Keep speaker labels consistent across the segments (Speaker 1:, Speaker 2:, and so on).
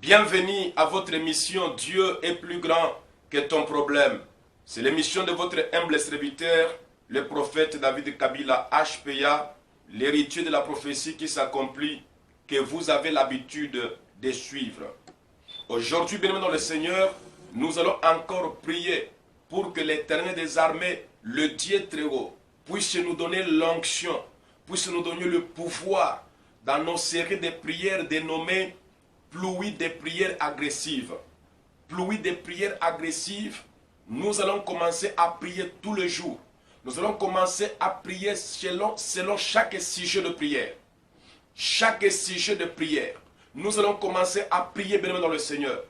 Speaker 1: Bienvenue à votre émission Dieu est plus grand que ton problème. C'est l'émission de votre humble serviteur, le prophète David Kabila HPA, l'héritier de la prophétie qui s'accomplit, que vous avez l'habitude de suivre. Aujourd'hui, bien-aimés dans le Seigneur, nous allons encore prier pour que l'Éternel des armées, le Dieu très haut, puisse nous donner l'onction, puisse nous donner le pouvoir dans nos séries de prières dénommées pluie des prières agressives. Pluie des prières agressives, nous allons commencer à prier tous les jours. Nous allons commencer à prier selon chaque sujet de prière. Chaque sujet de prière. Nous allons commencer à prier bien dans le Seigneur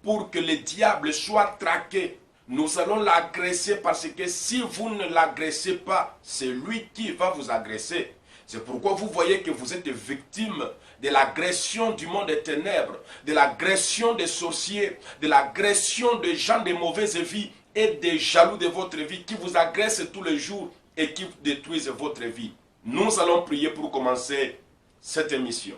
Speaker 1: pour que le diable soit traqué. Nous allons l'agresser parce que si vous ne l'agressez pas, c'est lui qui va vous agresser. C'est pourquoi vous voyez que vous êtes victime de l'agression du monde des ténèbres, de l'agression des sorciers, de l'agression des gens de mauvaise vie et des jaloux de votre vie qui vous agressent tous les jours et qui détruisent votre vie. Nous allons prier pour commencer cette émission.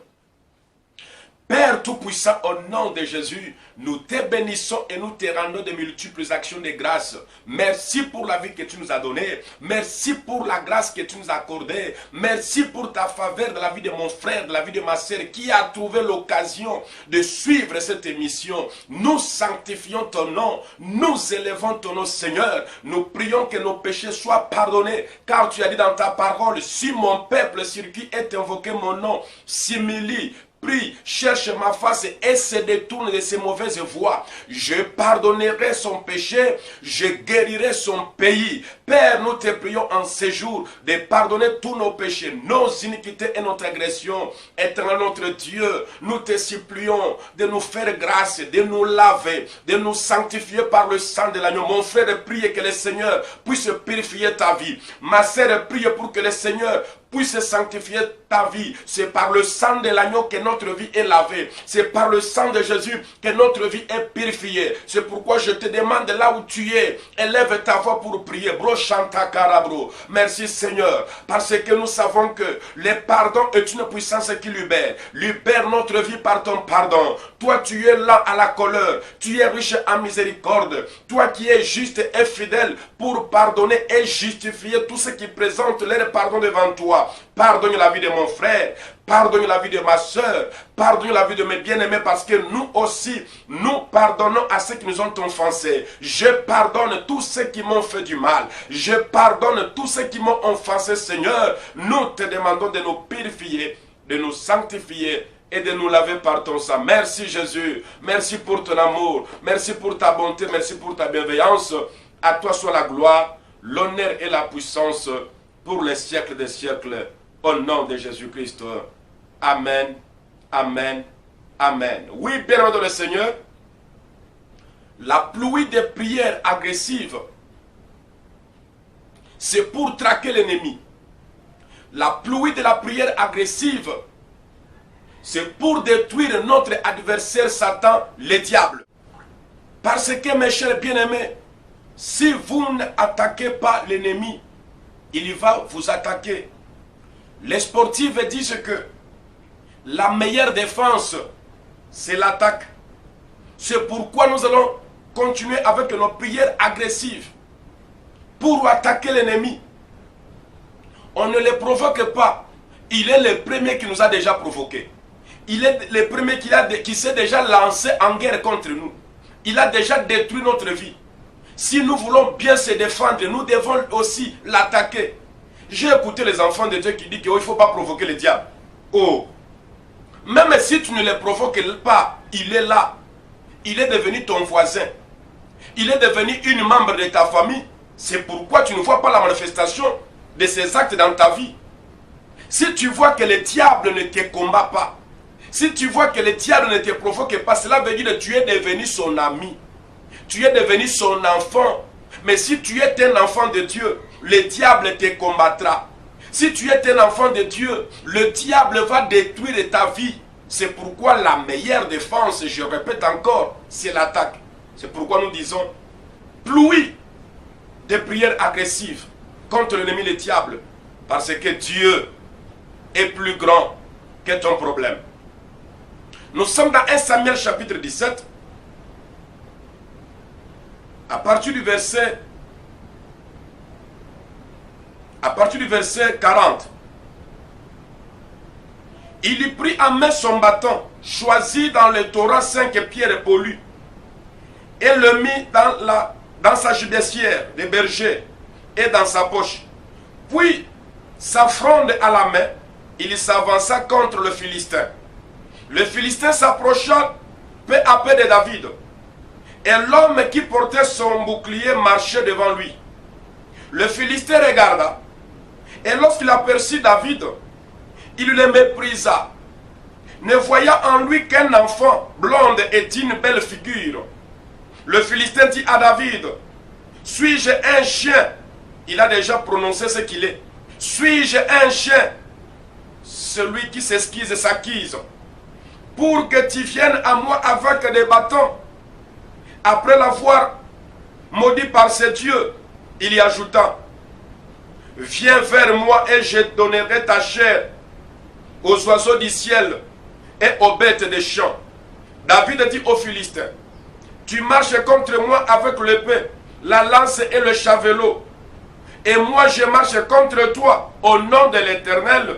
Speaker 1: Père Tout-Puissant, au nom de Jésus, nous te bénissons et nous te rendons de multiples actions de grâce. Merci pour la vie que tu nous as donnée. Merci pour la grâce que tu nous as accordée. Merci pour ta faveur dans la vie de mon frère, de la vie de ma sœur qui a trouvé l'occasion de suivre cette émission. Nous sanctifions ton nom. Nous élevons ton nom, Seigneur. Nous prions que nos péchés soient pardonnés. Car tu as dit dans ta parole, si mon peuple sur qui est invoqué mon nom s'humilie, prie, cherche ma face et se détourne de ses mauvaises voies. Je pardonnerai son péché, je guérirai son pays. Père, nous te prions en ce jour de pardonner tous nos péchés, nos iniquités et notre agression. Éternel notre Dieu, nous te supplions de nous faire grâce, de nous laver, de nous sanctifier par le sang de l'agneau. Mon frère, prie que le Seigneur puisse purifier ta vie. Ma sœur, prie pour que le Seigneur puisse sanctifier ta vie. C'est par le sang de l'agneau que notre vie est lavée. C'est par le sang de Jésus que notre vie est purifiée. C'est pourquoi je te demande là où tu es, élève ta voix pour prier. Bro chanta carabro. Merci Seigneur, parce que nous savons que le pardon est une puissance qui libère. Libère notre vie par ton pardon. Toi tu es là à la colère. Tu es riche en miséricorde. Toi qui es juste et fidèle pour pardonner et justifier tous ceux qui présentent leur pardon devant toi. Pardonne la vie de mon frère, pardonne la vie de ma soeur, pardonne la vie de mes bien-aimés parce que nous aussi, nous pardonnons à ceux qui nous ont offensés. Je pardonne tous ceux qui m'ont fait du mal. Je pardonne tous ceux qui m'ont offensé, Seigneur. Nous te demandons de nous purifier, de nous sanctifier et de nous laver par ton sang. Merci Jésus, merci pour ton amour, merci pour ta bonté, merci pour ta bienveillance. À toi soit la gloire, l'honneur et la puissance pour les siècles des siècles, au nom de Jésus-Christ. Amen, amen, amen. Oui, bien dans le Seigneur, la pluie des prières agressives, c'est pour traquer l'ennemi. La pluie de la prière agressive, c'est pour détruire notre adversaire Satan, le diable. Parce que, mes chers bien-aimés, si vous n'attaquez pas l'ennemi, il va vous attaquer. Les sportifs disent que la meilleure défense, c'est l'attaque. C'est pourquoi nous allons continuer avec nos prières agressives pour attaquer l'ennemi. On ne le provoque pas. Il est le premier qui nous a déjà provoqué. Il est le premier qui s'est déjà lancé en guerre contre nous. Il a déjà détruit notre vie. Si nous voulons bien se défendre, nous devons aussi l'attaquer. J'ai écouté les enfants de Dieu qui disent qu'il ne faut pas provoquer le diable. Oh! Même si tu ne le provoques pas, il est là. Il est devenu ton voisin. Il est devenu une membre de ta famille. C'est pourquoi tu ne vois pas la manifestation de ses actes dans ta vie. Si tu vois que le diable ne te combat pas, si tu vois que le diable ne te provoque pas, cela veut dire que tu es devenu son ami. Tu es devenu son enfant. Mais si tu es un enfant de Dieu, le diable te combattra. Si tu es un enfant de Dieu, le diable va détruire ta vie. C'est pourquoi la meilleure défense, je répète encore, c'est l'attaque. C'est pourquoi nous disons, pluie de prières agressives contre l'ennemi, le diable. Parce que Dieu est plus grand que ton problème. Nous sommes dans 1 Samuel chapitre 17. À partir du verset 40. Il lui prit en main son bâton, choisi dans le torrent 5 pierres polies, et le mit dans sa gibecière de berger et dans sa poche. Puis, sa fronde à la main, il s'avança contre le Philistin. Le Philistin s'approcha peu à peu de David, et l'homme qui portait son bouclier marchait devant lui. Le Philistin regarda, et lorsqu'il aperçut David, il le méprisa, ne voyant en lui qu'un enfant blonde et d'une belle figure. Le Philistin dit à David, « Suis-je un chien ?» Il a déjà prononcé ce qu'il est. « Suis-je un chien ?» Celui qui s'exquise s'acquise. « Pour que tu viennes à moi avec des bâtons. » Après l'avoir maudit par ses dieux, il y ajouta, « Viens vers moi et je donnerai ta chair aux oiseaux du ciel et aux bêtes des champs. » David dit aux Philistins, « Tu marches contre moi avec l'épée, la lance et le chavelot, et moi je marche contre toi au nom de l'Éternel,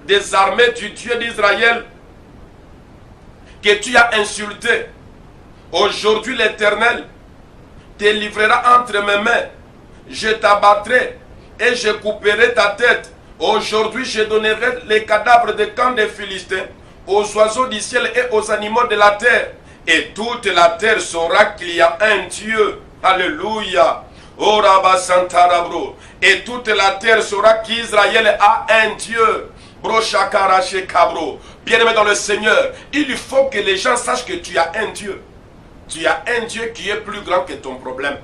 Speaker 1: des armées du Dieu d'Israël, que tu as insulté. Aujourd'hui l'Éternel te livrera entre mes mains, je t'abattrai et je couperai ta tête. Aujourd'hui je donnerai les cadavres des camps des Philistins aux oiseaux du ciel et aux animaux de la terre. Et toute la terre saura qu'il y a un Dieu. Alléluia. Oh Rabba Santarabro. Et toute la terre saura qu'Israël a un Dieu. Brochakarache Kabro. Bien-aimé dans le Seigneur, il faut que les gens sachent que tu as un Dieu. Tu as un Dieu qui est plus grand que ton problème.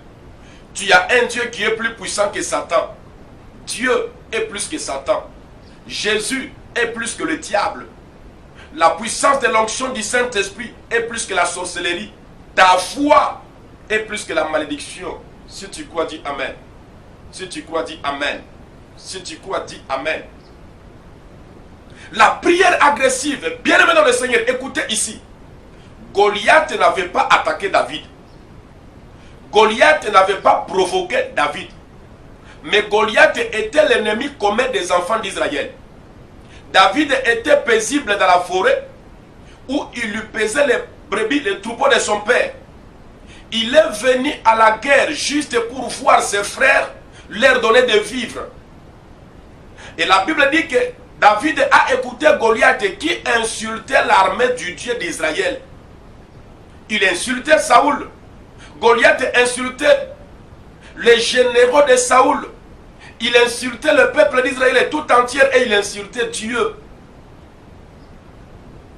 Speaker 1: Tu as un Dieu qui est plus puissant que Satan. Dieu est plus que Satan. Jésus est plus que le diable. La puissance de l'onction du Saint-Esprit est plus que la sorcellerie. Ta foi est plus que la malédiction. Si tu crois, dis Amen. Si tu crois, dis Amen. Si tu crois, dis Amen. La prière agressive, bien aimé dans le Seigneur, écoutez ici. Goliath n'avait pas attaqué David. Goliath n'avait pas provoqué David. Mais Goliath était l'ennemi commun des enfants d'Israël. David était paisible dans la forêt où il lui pesait les brebis, les troupeaux de son père. Il est venu à la guerre juste pour voir ses frères, leur donner de vivre. Et la Bible dit que David a écouté Goliath qui insultait l'armée du Dieu d'Israël. Il insultait Saoul. Goliath insultait les généraux de Saoul. Il insultait le peuple d'Israël tout entier et il insultait Dieu.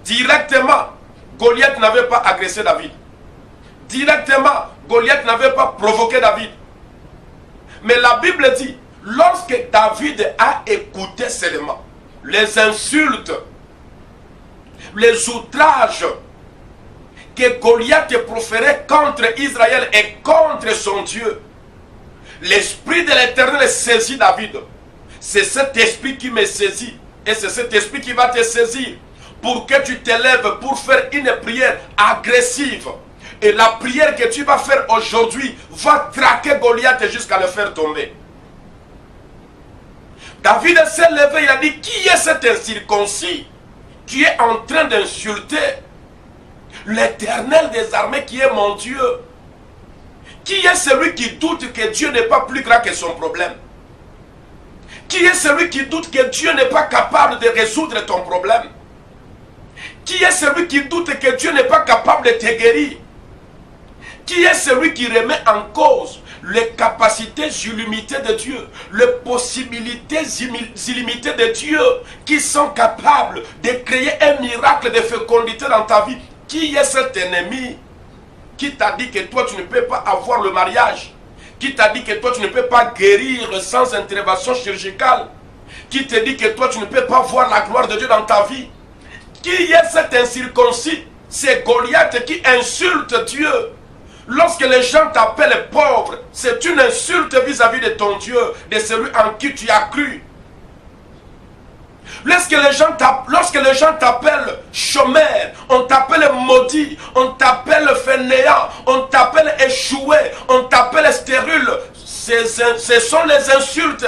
Speaker 1: Directement, Goliath n'avait pas agressé David. Directement, Goliath n'avait pas provoqué David. Mais la Bible dit, lorsque David a écouté seulement les insultes, les outrages que Goliath proférait contre Israël et contre son Dieu, l'esprit de l'Éternel saisit David. C'est cet esprit qui me saisit. Et c'est cet esprit qui va te saisir pour que tu t'élèves pour faire une prière agressive. Et la prière que tu vas faire aujourd'hui va traquer Goliath jusqu'à le faire tomber. David s'est levé, il a dit, qui est cet incirconcis qui est en train d'insulter l'Éternel des armées qui est mon Dieu? Qui est celui qui doute que Dieu n'est pas plus grand que son problème? Qui est celui qui doute que Dieu n'est pas capable de résoudre ton problème? Qui est celui qui doute que Dieu n'est pas capable de te guérir? Qui est celui qui remet en cause les capacités illimitées de Dieu, les possibilités illimitées de Dieu qui sont capables de créer un miracle de fécondité dans ta vie? Qui est cet ennemi qui t'a dit que toi tu ne peux pas avoir le mariage, qui t'a dit que toi tu ne peux pas guérir sans intervention chirurgicale, qui te dit que toi tu ne peux pas voir la gloire de Dieu dans ta vie? Qui est cet incirconcis? C'est Goliath qui insulte Dieu. Lorsque les gens t'appellent pauvre, c'est une insulte vis-à-vis de ton Dieu, de celui en qui tu as cru. Lorsque les gens t'appellent chômeur, on t'appelle maudit, on t'appelle fainéant, on t'appelle échoué, on t'appelle stérile, ce sont les insultes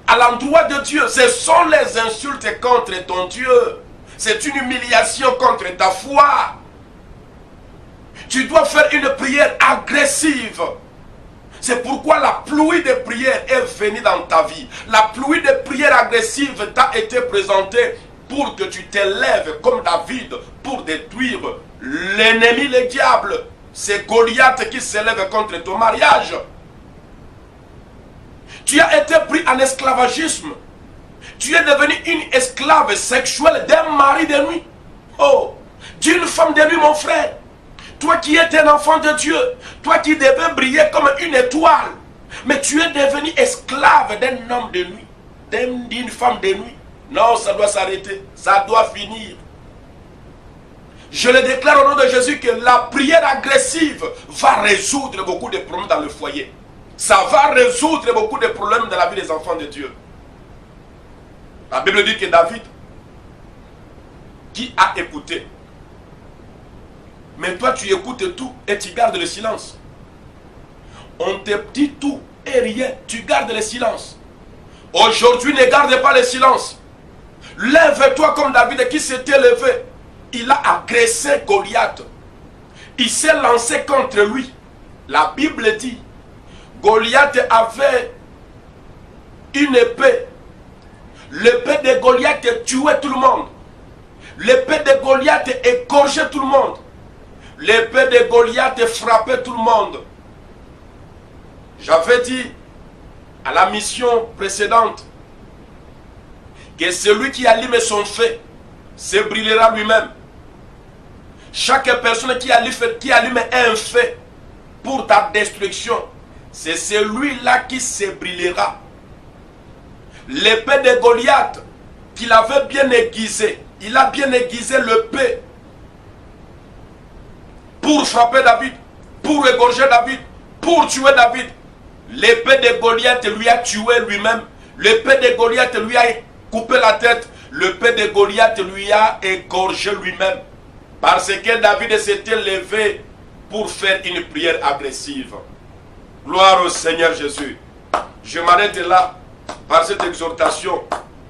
Speaker 1: à l'endroit de Dieu. Ce sont les insultes contre ton Dieu. C'est une humiliation contre ta foi. Tu dois faire une prière agressive. C'est pourquoi la pluie de prière est venue dans ta vie. La pluie de prière agressive t'a été présentée pour que tu t'élèves comme David pour détruire l'ennemi, le diable. C'est Goliath qui s'élève contre ton mariage. Tu as été pris en esclavagisme. Tu es devenu une esclave sexuelle d'un mari de nuit. Oh, d'une femme de nuit, mon frère. Toi qui es un enfant de Dieu, toi qui devais briller comme une étoile, mais tu es devenu esclave d'un homme de nuit, d'une femme de nuit. Non, ça doit s'arrêter, ça doit finir. Je le déclare au nom de Jésus que la prière agressive va résoudre beaucoup de problèmes dans le foyer. Ça va résoudre beaucoup de problèmes dans la vie des enfants de Dieu. La Bible dit que David, qui a écouté, mais toi tu écoutes tout et tu gardes le silence. On te dit tout et rien, tu gardes le silence. Aujourd'hui, ne garde pas le silence. Lève-toi comme David qui s'était levé. Il a agressé Goliath. Il s'est lancé contre lui. La Bible dit, Goliath avait une épée. L'épée de Goliath tuait tout le monde. L'épée de Goliath égorgeait tout le monde. L'épée de Goliath frappait tout le monde. J'avais dit à la mission précédente que celui qui allume son feu se brûlera lui-même. Chaque personne qui allume un feu pour ta destruction, c'est celui-là qui se brûlera. L'épée de Goliath qu'il avait bien aiguisée, il a bien aiguisé l'épée pour frapper David, pour égorger David, pour tuer David. L'épée de Goliath lui a tué lui-même. L'épée de Goliath lui a coupé la tête. L'épée de Goliath lui a égorgé lui-même. Parce que David s'était levé pour faire une prière agressive. Gloire au Seigneur Jésus. Je m'arrête là par cette exhortation.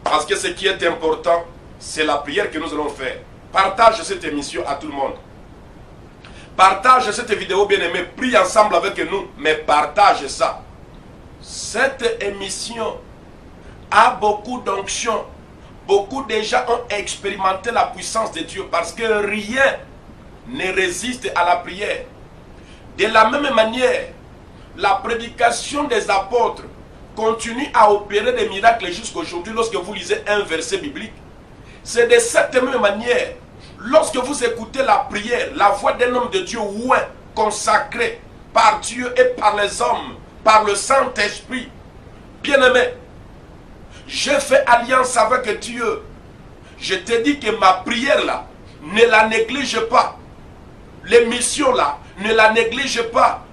Speaker 1: Parce que ce qui est important, c'est la prière que nous allons faire. Partage cette émission à tout le monde. Partage cette vidéo, bien-aimé. Prie ensemble avec nous, mais partage ça. Cette émission a beaucoup d'onction. Beaucoup de gens ont expérimenté la puissance de Dieu parce que rien ne résiste à la prière. De la même manière, la prédication des apôtres continue à opérer des miracles jusqu'à aujourd'hui lorsque vous lisez un verset biblique. C'est de cette même manière, lorsque vous écoutez la prière, la voix d'un homme de Dieu ouin, consacré par Dieu et par les hommes, par le Saint-Esprit, bien-aimé, j'ai fait alliance avec Dieu. Je te dis que ma prière là, ne la néglige pas. L'émission là, ne la néglige pas.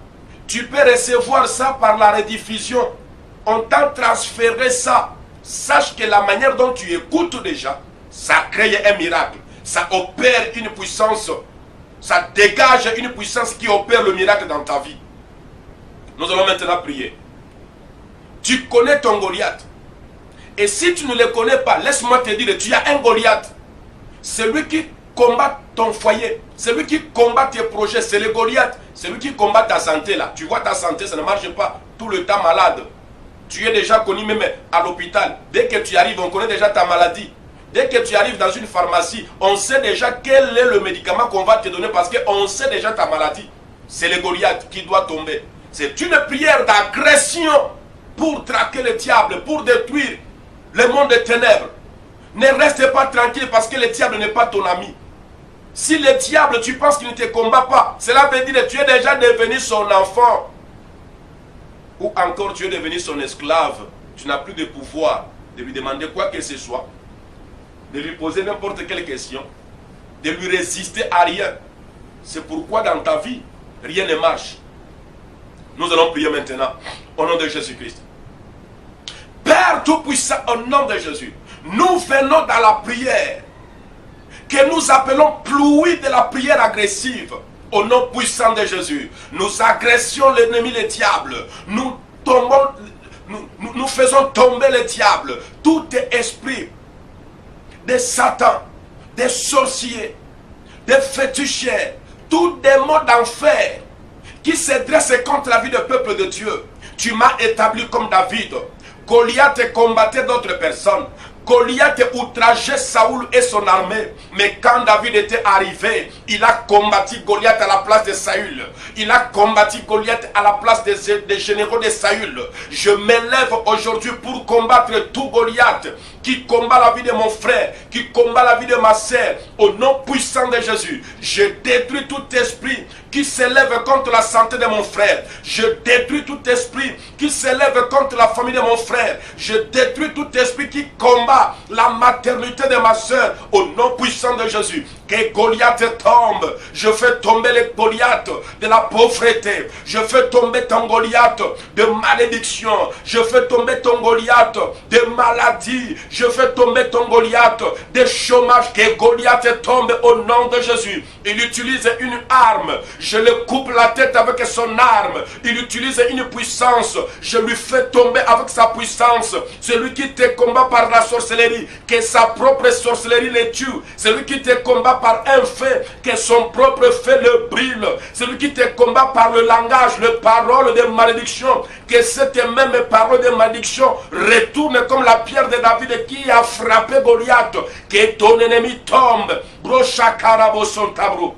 Speaker 1: Tu peux recevoir ça par la rediffusion. On t'a transféré ça. Sache que la manière dont tu écoutes déjà, ça crée un miracle. Ça opère une puissance. Ça dégage une puissance qui opère le miracle dans ta vie. Nous allons maintenant prier. Tu connais ton Goliath. Et si tu ne le connais pas, laisse-moi te dire, tu as un Goliath. Celui qui combat ton foyer, celui qui combat tes projets, c'est le Goliath. Celui qui combat ta santé là. Tu vois ta santé, ça ne marche pas. Tout le temps malade. Tu es déjà connu même à l'hôpital. Dès que tu arrives, on connaît déjà ta maladie. Dès que tu arrives dans une pharmacie, on sait déjà quel est le médicament qu'on va te donner parce qu'on sait déjà ta maladie. C'est le Goliath qui doit tomber. C'est une prière d'agression pour traquer le diable, pour détruire le monde des ténèbres. Ne reste pas tranquille parce que le diable n'est pas ton ami. Si le diable, tu penses qu'il ne te combat pas, cela veut dire que tu es déjà devenu son enfant. Ou encore tu es devenu son esclave. Tu n'as plus de pouvoir de lui demander quoi que ce soit, de lui poser n'importe quelle question, de lui résister à rien. C'est pourquoi dans ta vie, rien ne marche. Nous allons prier maintenant au nom de Jésus-Christ. Père Tout-Puissant, au nom de Jésus, nous venons dans la prière, que nous appelons pluie de la prière agressive, au nom puissant de Jésus. Nous agressions l'ennemi, le diable. Nous tombons, nous faisons tomber le diable. Tout esprit de Satan, des sorciers, des féticheurs, tout démon d'enfer qui se dresse contre la vie du peuple de Dieu. Tu m'as établi comme David. Goliath combattait d'autres personnes. Goliath outrageait Saoul et son armée. Mais quand David était arrivé, il a combattu Goliath à la place de Saül. Il a combattu Goliath à la place des généraux de Saül. Je m'élève aujourd'hui pour combattre tout Goliath qui combat la vie de mon frère, qui combat la vie de ma sœur. Au nom puissant de Jésus, je détruis tout esprit qui s'élève contre la santé de mon frère. Je détruis tout esprit qui s'élève contre la famille de mon frère. Je détruis tout esprit qui combat la maternité de ma soeur. Au nom puissant de Jésus, que Goliath tombe. Je fais tomber les Goliath de la pauvreté. Je fais tomber ton Goliath de malédiction. Je fais tomber ton Goliath de maladie. Je fais tomber ton Goliath de chômage. Que Goliath tombe au nom de Jésus. Il utilise une arme. Je le coupe la tête avec son arme. Il utilise une puissance. Je lui fais tomber avec sa puissance. Celui qui te combat par la sorcellerie, que sa propre sorcellerie le tue. Celui qui te combat par un fait, que son propre fait le brûle. Celui qui te combat par le langage, les paroles de malédiction, que cette même parole de malédiction retourne comme la pierre de David qui a frappé Goliath. Que ton ennemi tombe. Brochakarabo son tableau.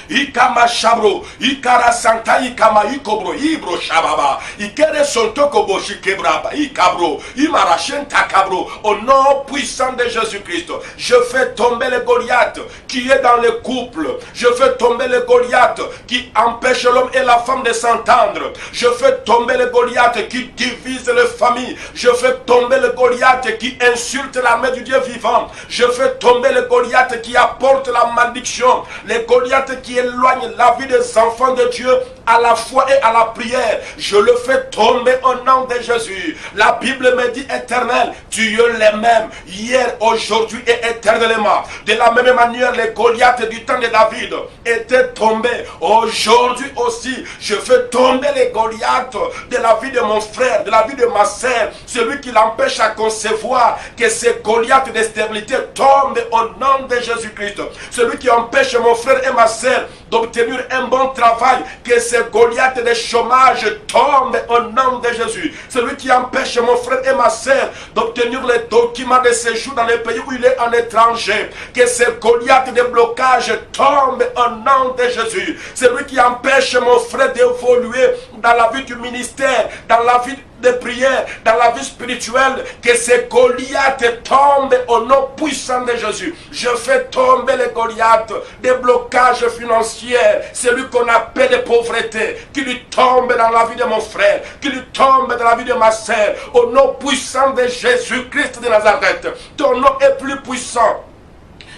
Speaker 1: Ikama shabro, ikara santa ikama ikobro, ibro shababa, ikere sontoko boshi kebraba, ikabro, imarachén takabro. Au nom puissant de Jésus-Christ, je fais tomber le Goliath qui est dans le couple. Je fais tomber le Goliath qui empêche l'homme et la femme de s'entendre. Je fais tomber le Goliath qui divise les familles. Je fais tomber le Goliath qui insulte l'armée du Dieu vivant. Je fais tomber le Goliath qui apporte la malédiction. Le Goliath qui éloigne la vie des enfants de Dieu à la foi et à la prière. Je le fais tomber au nom de Jésus. La Bible me dit: Éternel, tu es le même hier, aujourd'hui et éternellement. De la même manière, les Goliaths du temps de David étaient tombés. Aujourd'hui aussi, je fais tomber les Goliaths de la vie de mon frère, de la vie de ma sœur, celui qui l'empêche à concevoir, que ces Goliaths de stérilité tombent au nom de Jésus-Christ. Celui qui empêche mon frère et ma sœur d'obtenir un bon travail, que ces Goliaths de chômage tombent au nom de Jésus. Celui qui empêche mon frère et ma sœur d'obtenir les documents de séjour dans le pays où il est en étranger, que ces Goliaths de blocage tombent au nom de Jésus. Celui qui empêche mon frère d'évoluer dans la vie du ministère, dans la vie de prière, dans la vie spirituelle, que ces Goliaths tombent au nom puissant de Jésus. Je fais tomber les Goliaths des blocages financiers, celui qu'on appelle de pauvreté, qui lui tombe dans la vie de mon frère, qui lui tombe dans la vie de ma sœur, au nom puissant de Jésus-Christ de Nazareth. Ton nom est plus puissant.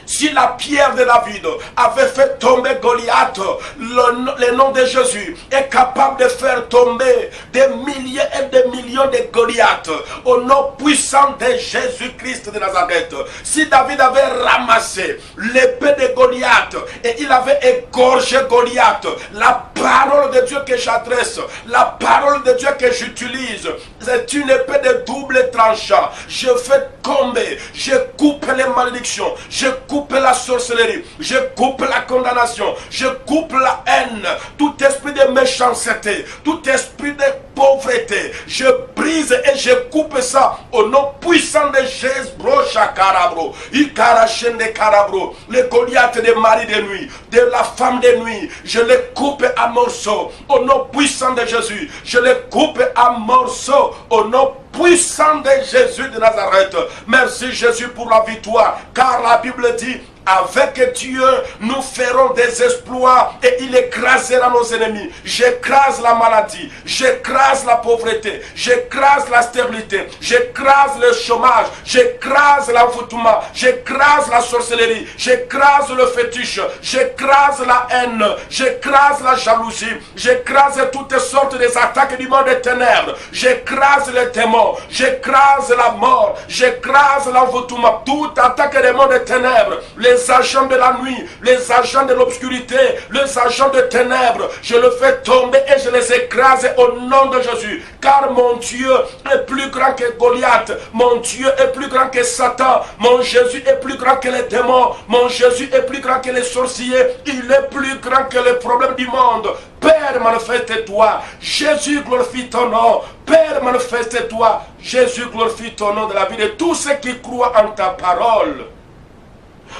Speaker 1: Si la pierre de David avait fait tomber Goliath, le nom de Jésus est capable de faire tomber des milliers et des millions de Goliath au nom puissant de Jésus-Christ de Nazareth. Si David avait ramassé l'épée de Goliath et il avait égorgé Goliath, la parole de Dieu que j'adresse, la parole de Dieu que j'utilise, c'est une épée de double tranchant. Je fais tomber, je coupe les malédictions, je coupe la sorcellerie, je coupe la condamnation, je coupe la haine, tout esprit de méchanceté, tout esprit de pauvreté, je brise et je coupe ça au nom puissant de Jésus. Brochakarabro, Ikarachén de Karabro, les Goliaths des maris de nuit, de la femme de nuit, je les coupe à morceaux au nom puissant de Jésus. Je les coupe à morceaux au nom puissant de Jésus de Nazareth. Merci Jésus pour la victoire, car la Bible dit: Avec Dieu, nous ferons des exploits et il écrasera nos ennemis. J'écrase la maladie, j'écrase la pauvreté, j'écrase la stérilité, j'écrase le chômage, j'écrase l'envoûtement, j'écrase la sorcellerie, j'écrase le fétiche, j'écrase la haine, j'écrase la jalousie, j'écrase toutes sortes des attaques du monde des ténèbres, j'écrase les démons, j'écrase la mort, j'écrase l'envoûtement, toute attaque des mondes des ténèbres, les agents de la nuit, les agents de l'obscurité, les agents de ténèbres, je le fais tomber et je les écrase au nom de Jésus. Car mon Dieu est plus grand que Goliath, mon Dieu est plus grand que Satan, mon Jésus est plus grand que les démons, mon Jésus est plus grand que les sorciers, il est plus grand que les problèmes du monde. Père, manifeste-toi. Jésus, glorifie ton nom. Père, manifeste-toi. Jésus, glorifie ton nom de la vie de tous ceux qui croient en ta parole.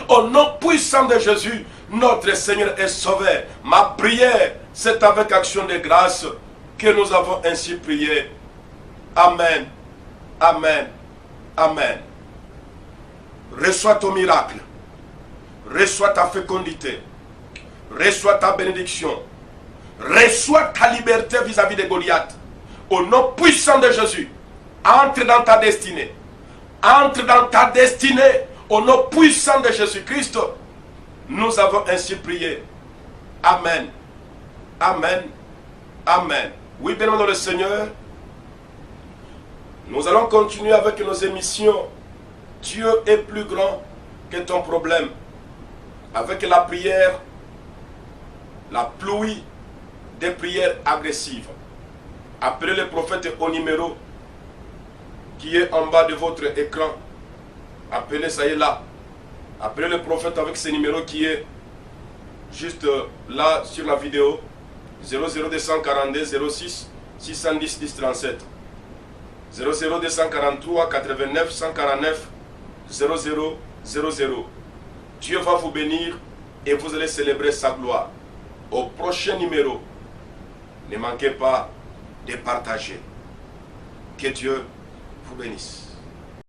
Speaker 1: Au nom puissant de Jésus, notre Seigneur est sauvé. Ma prière, c'est avec action de grâce que nous avons ainsi prié. Amen. Amen. Amen. Reçois ton miracle. Reçois ta fécondité. Reçois ta bénédiction. Reçois ta liberté vis-à-vis de Goliath. Au nom puissant de Jésus, entre dans ta destinée. Entre dans ta destinée. Au nom puissant de Jésus-Christ, nous avons ainsi prié. Amen. Amen. Amen. Oui, bien dans le Seigneur, nous allons continuer avec nos émissions. Dieu est plus grand que ton problème. Avec la prière, la pluie des prières agressives. Appelez le prophète au numéro qui est en bas de votre écran. Appelez, ça y est là. Appelez le prophète avec ce numéro qui est juste là sur la vidéo. 00242 06 610 10 37. 00243 89 149 0000. Dieu va vous bénir et vous allez célébrer sa gloire. Au prochain numéro, ne manquez pas de partager. Que Dieu vous bénisse.